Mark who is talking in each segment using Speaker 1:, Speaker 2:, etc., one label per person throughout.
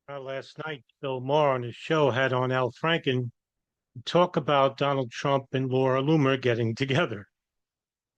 Speaker 1: Last night, Bill Maher on his show had on Al Franken talk about Donald Trump and Laura Loomer getting together.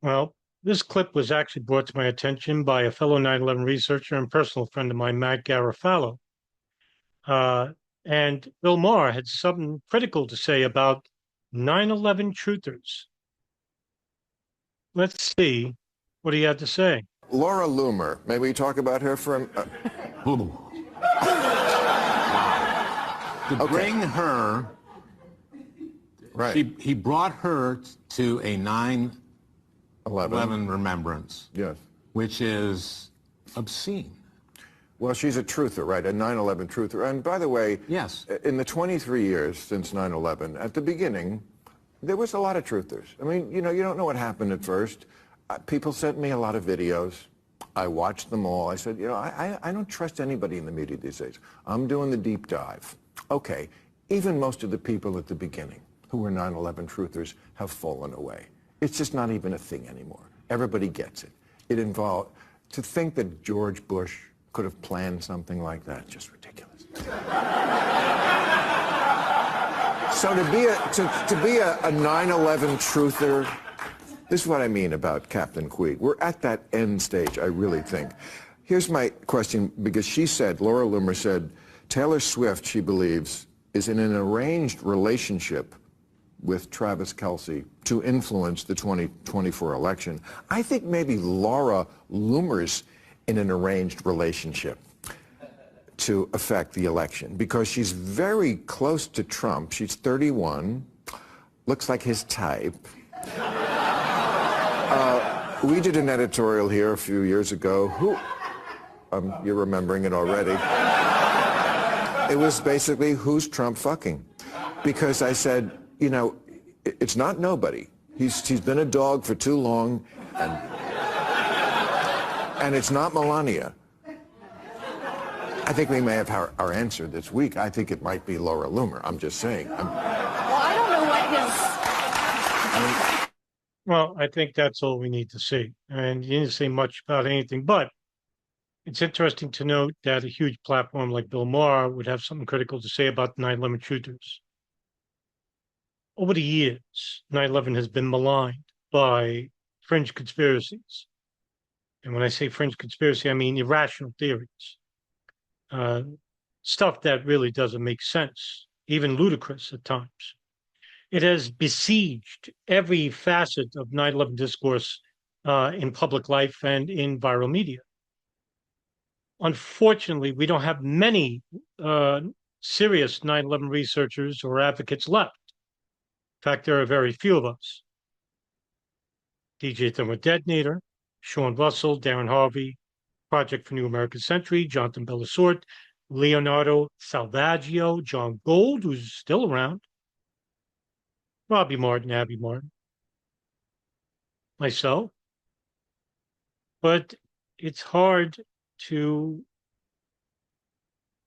Speaker 1: Well, this clip was actually brought to my attention by a fellow 9/11 researcher and personal friend of mine, Matt Garofalo. Uh, and Bill Maher had something critical to say about 9/11 truthers. Let's see what he had to say.
Speaker 2: Laura Loomer, may we talk about her for a
Speaker 3: To bring her,
Speaker 2: right?
Speaker 3: he brought her to a 9/11
Speaker 2: 11.
Speaker 3: remembrance,
Speaker 2: Yes.
Speaker 3: which is obscene.
Speaker 2: Well, she's a truther, right? A 9/11 truther. And by the way,
Speaker 3: Yes.
Speaker 2: in the 23 years since 9/11, at the beginning, there was a lot of truthers. I mean, you don't know what happened at first. People sent me a lot of videos. I watched them all. I said, I don't trust anybody in the media these days. I'm doing the deep dive. Okay, even most of the people at the beginning who were 9/11 truthers have fallen away. It's just not even a thing anymore. Everybody gets it. It involved, to think that George Bush could have planned something like that, just ridiculous. So to be a 9/11 truther, this is what I mean about Captain Queeg. We're at that end stage, I really think. Here's my question, because Laura Loomer said, Taylor Swift, she believes, is in an arranged relationship with Travis Kelce to influence the 2024 election. I think maybe Laura Loomer's in an arranged relationship to affect the election, because she's very close to Trump. She's 31, looks like his type. We did an editorial here a few years ago. You're remembering it already. It was basically, who's Trump fucking? Because I said, it's not nobody. He's been a dog for too long, and it's not Melania. I think we may have our answer this week. I think it might be Laura Loomer. I'm just saying.
Speaker 4: Well, I don't know what his...
Speaker 1: Well, I think that's all we need to see. And you didn't say much about anything, but it's interesting to note that a huge platform like Bill Maher would have something critical to say about the 9/11 truthers. Over the years, 9/11 has been maligned by fringe conspiracies. And when I say fringe conspiracy, I mean irrational theories. Stuff that really doesn't make sense, even ludicrous at times. It has besieged every facet of 9/11 discourse in public life and in viral media. Unfortunately, we don't have many serious 9/11 researchers or advocates left. In fact, there are very few of us. DJ Thermo Detonator, Sean Russell, Darren Harvey, Project for New American Century, Jonathan Bellasort, Leonardo Salvaggio, John Gold, who's still around, Robbie Martin, Abby Martin, myself. But it's hard to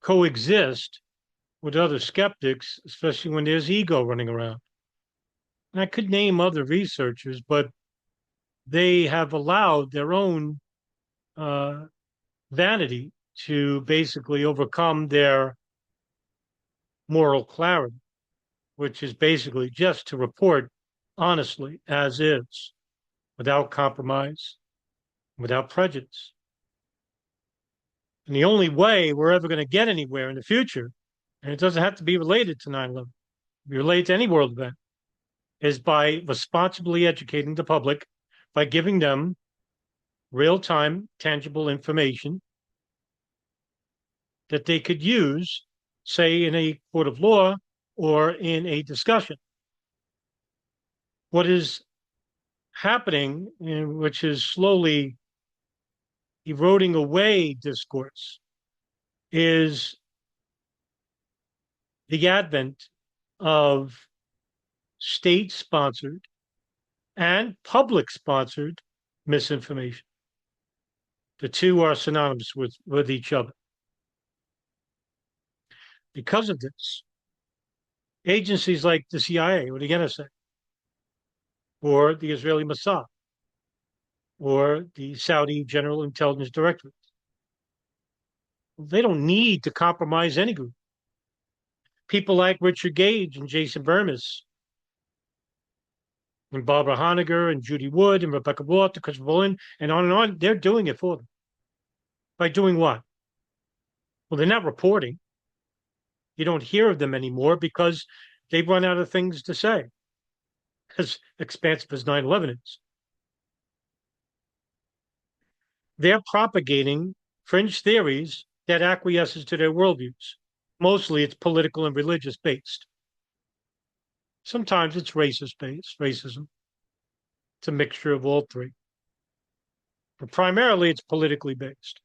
Speaker 1: coexist with other skeptics, especially when there's ego running around. And I could name other researchers, but they have allowed their own vanity to basically overcome their moral clarity, which is basically just to report honestly as is, without compromise, without prejudice. And the only way we're ever going to get anywhere in the future, and it doesn't have to be related to 9/11, be related to any world event, is by responsibly educating the public, by giving them real-time, tangible information that they could use, say, in a court of law or in a discussion. What is happening, which is slowly eroding away discourse, is the advent of state-sponsored and public-sponsored misinformation. The two are synonymous with each other. Because of this, agencies like the CIA, what are you going to say? Or the Israeli Mossad, or the Saudi General Intelligence Directorate, They don't need to compromise any group. People like Richard Gage and Jason Bermas and Barbara Honegger and Judy Wood and Rebecca Roth and Christopher Bolin and on, they're doing it for them. By doing what? Well, they're not reporting. You don't hear of them anymore because they've run out of things to say. As expansive as 9/11 is. They're propagating fringe theories that acquiesces to their worldviews. Mostly it's political and religious based. Sometimes it's racist based, racism. It's a mixture of all three. But primarily it's politically based.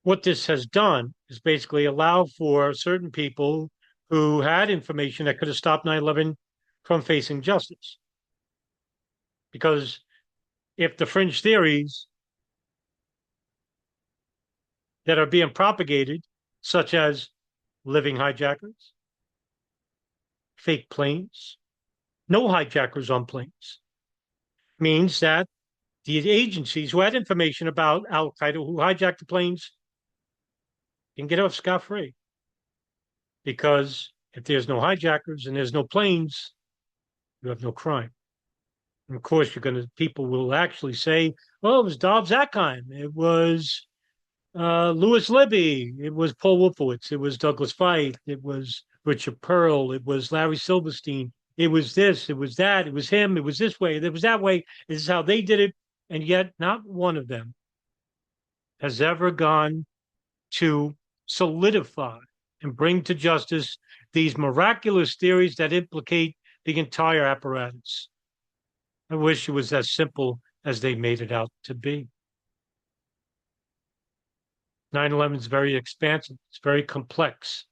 Speaker 1: What this has done is basically allow for certain people who had information that could have stopped 9/11 from facing justice. Because if the fringe theories that are being propagated, such as living hijackers, fake planes, no hijackers on planes, means that the agencies who had information about Al Qaeda who hijacked the planes can get off scot-free. Because if there's no hijackers and there's no planes, you have no crime. And of course, people will actually say, well, it was Dobbs Akheim, it was Louis Libby, it was Paul Wolfowitz, it was Douglas Feith, it was Richard Pearl, it was Larry Silverstein, it was this, it was that, it was him, it was this way, it was that way. This is how they did it. And yet not one of them has ever gone to solidify and bring to justice these miraculous theories that implicate the entire apparatus. I wish it was as simple as they made it out to be. 9/11 is very expansive. It's very complex.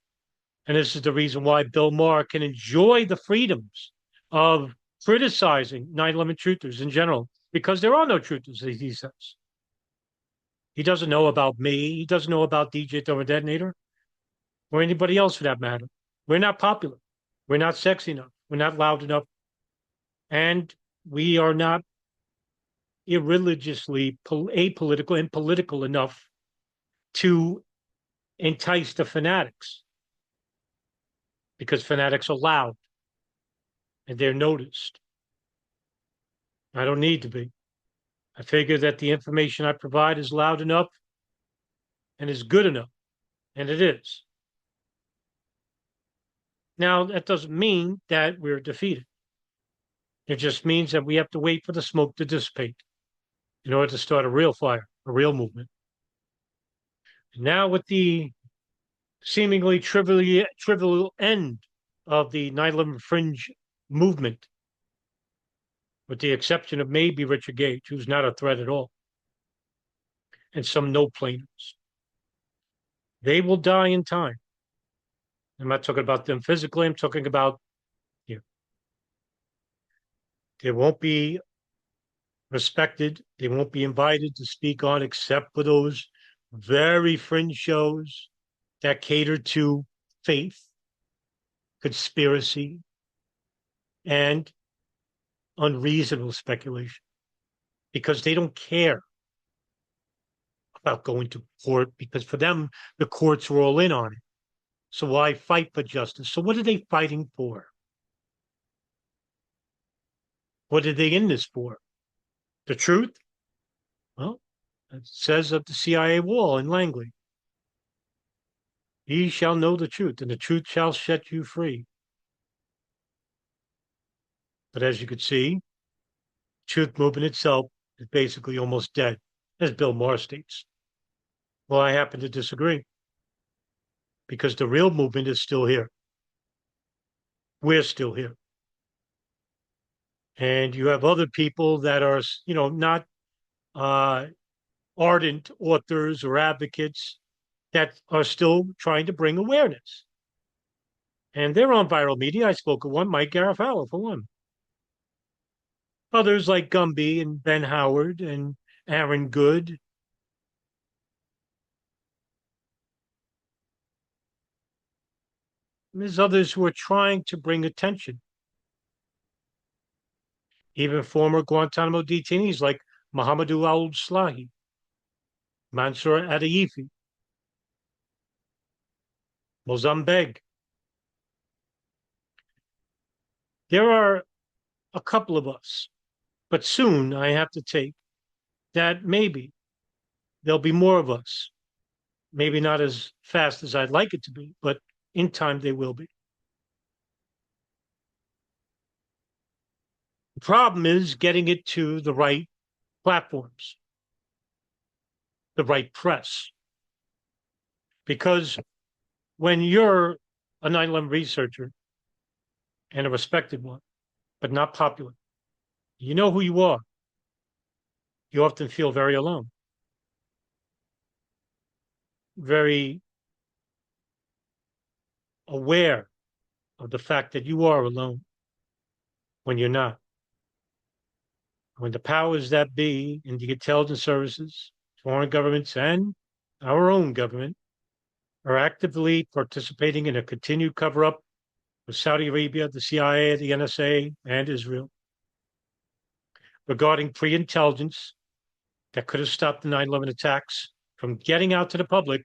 Speaker 1: And this is the reason why Bill Maher can enjoy the freedoms of criticizing 9/11 truthers in general, because there are no truthers, he says. He doesn't know about me. He doesn't know about DJ Thermo Detonator or anybody else for that matter. We're not popular. We're not sexy enough. We're not loud enough. And we are not irreligiously apolitical and political enough to entice the fanatics, because fanatics are loud and they're noticed. I don't need to be. I figure that the information I provide is loud enough and is good enough, and it is. Now, that doesn't mean that we're defeated. It just means that we have to wait for the smoke to dissipate in order to start a real fire, a real movement. And now, with the seemingly trivial end of the 9/11 fringe movement, with the exception of maybe Richard Gage, who's not a threat at all, and some no-planers, they will die in time. I'm not talking about them physically. I'm talking about here. They won't be respected. They won't be invited to speak on except for those very fringe shows that cater to faith, conspiracy, and unreasonable speculation, because they don't care about going to court, because for them, the courts are all in on it. So why fight for justice? So what are they fighting for? What are they in this for? The truth? Well, it says at the CIA wall in Langley, ye shall know the truth, and the truth shall set you free. But as you could see, truth movement itself is basically almost dead, as Bill Maher states. Well, I happen to disagree, because the real movement is still here. We're still here. And you have other people that are, not ardent authors or advocates that are still trying to bring awareness. And they're on viral media. I spoke of one, Mike Garofalo, for one. Others like Gumby and Ben Howard and Aaron Good. And there's others who are trying to bring attention. Even former Guantanamo detainees like Mohamedou Al-Slahi. Mansour Adayfi, Mozambique. There are a couple of us, but soon I have to take that maybe there'll be more of us. Maybe not as fast as I'd like it to be, but in time they will be. The problem is getting it to the right platforms, the right press. Because when you're a 9/11 researcher and a respected one, but not popular, you know who you are. You often feel very alone, very aware of the fact that you are alone when you're not. When the powers that be in the intelligence services, foreign governments, and our own government are actively participating in a continued cover up with Saudi Arabia, the CIA, the NSA, and Israel regarding pre intelligence that could have stopped the 9/11 attacks from getting out to the public,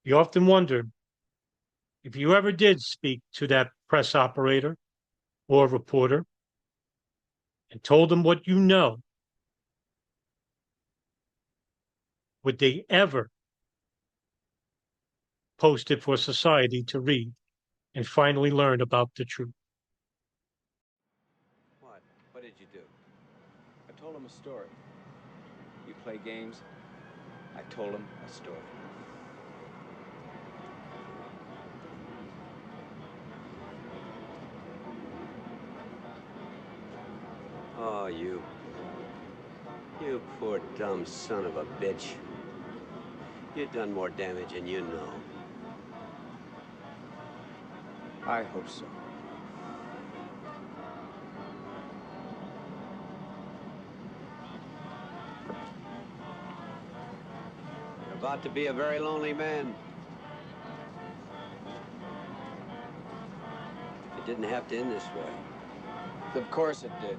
Speaker 1: you often wonder if you ever did speak to that press operator or reporter and told them what you know, would they ever post it for society to read and finally learn about the truth?
Speaker 5: What? What did you do? I told him a story. You play games? I told him a story.
Speaker 6: Oh, you poor dumb son of a bitch. You've done more damage than you know.
Speaker 5: I hope so.
Speaker 6: You're about to be a very lonely man. It didn't have to end this way.
Speaker 5: Of course it did.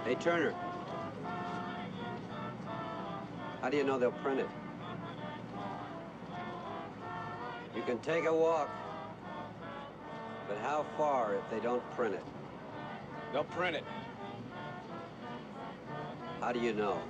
Speaker 6: Hey, Turner. How do you know they'll print it? You can take a walk, but how far if they don't print it?
Speaker 5: They'll print it.
Speaker 6: How do you know?